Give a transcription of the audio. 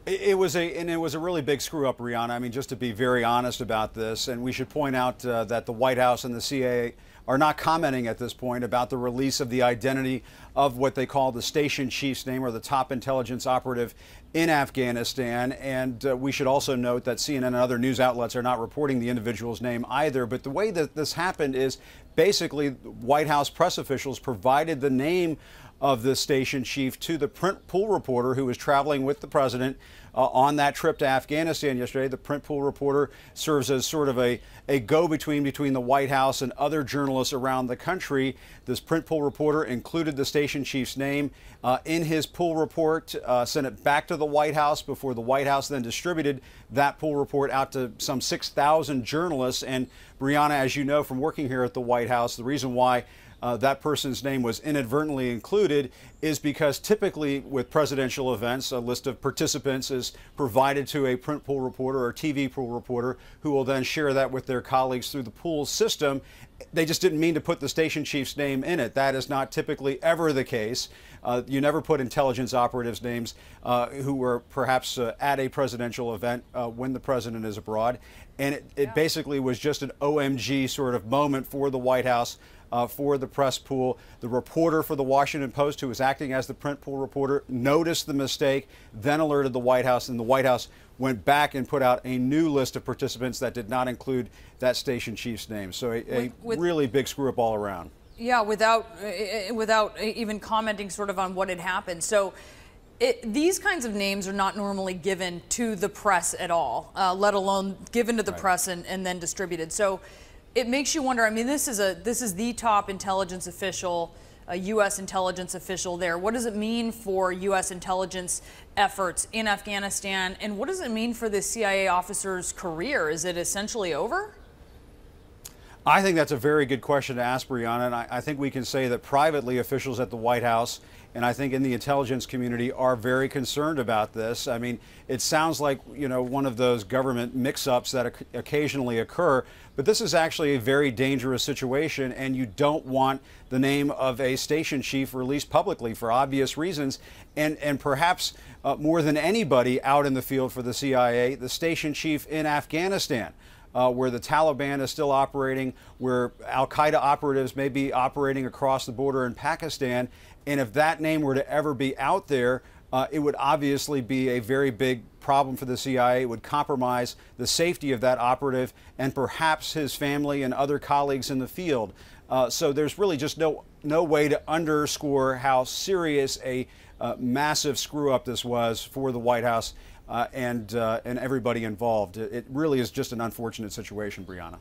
It was a really big screw up, Rihanna. I mean, just to be very honest about this, and we should point out that the White House and the CIA are not commenting at this point about the release of the identity of what they call the station chief's name, or the top intelligence operative in Afghanistan. And we should also note that CNN and other news outlets are not reporting the individual's name either. But the way that this happened is basically White House press officials provided the name of the station chief to the print pool reporter who was traveling with the president on that trip to Afghanistan yesterday. The print pool reporter serves as sort of a go-between between the White House and other journalists around the country. This print pool reporter included the station chief's name in his pool report, sent it back to the White House before the White House then distributed that pool report out to some 6,000 journalists. And Brianna, as you know from working here at the White House, the reason why that person's name was inadvertently included is because typically with presidential events, a list of participants is provided to a print pool reporter or TV pool reporter who will then share that with their colleagues through the pool system. They just didn't mean to put the station chief's name in it. That is not typically ever the case. You never put intelligence operatives' names who were perhaps at a presidential event when the president is abroad. And it basically was just an OMG sort of moment for the White House, for the press pool. The reporter for the Washington Post, who was acting as the print pool reporter, noticed the mistake, then alerted the White House, and the White House went back and put out a new list of participants that did not include that station chief's name. So a really big screw up all around. Yeah, without even commenting sort of on what had happened. So these kinds of names are not normally given to the press at all, let alone given to the press and then distributed. So it makes you wonder. I mean, this is the top intelligence official, a U.S. intelligence official there. What does it mean for U.S. intelligence efforts in Afghanistan, and what does it mean for the CIA officer's career? Is it essentially over? I think that's a very good question to ask, Brianna, and I think we can say that privately officials at the White House and I think in the intelligence community are very concerned about this. I mean, it sounds like, you know, one of those government mix-ups that occasionally occur, but this is actually a very dangerous situation, and you don't want the name of a station chief released publicly for obvious reasons. And perhaps more than anybody out in the field for the CIA, the station chief in Afghanistan, where the Taliban is still operating, where al-Qaeda operatives may be operating across the border in Pakistan. And if that name were to ever be out there, it would obviously be a very big problem for the CIA. It would compromise the safety of that operative and perhaps his family and other colleagues in the field. So there's really just no way to underscore how serious a massive screw-up this was for the White House and everybody involved. It really is just an unfortunate situation, Brianna.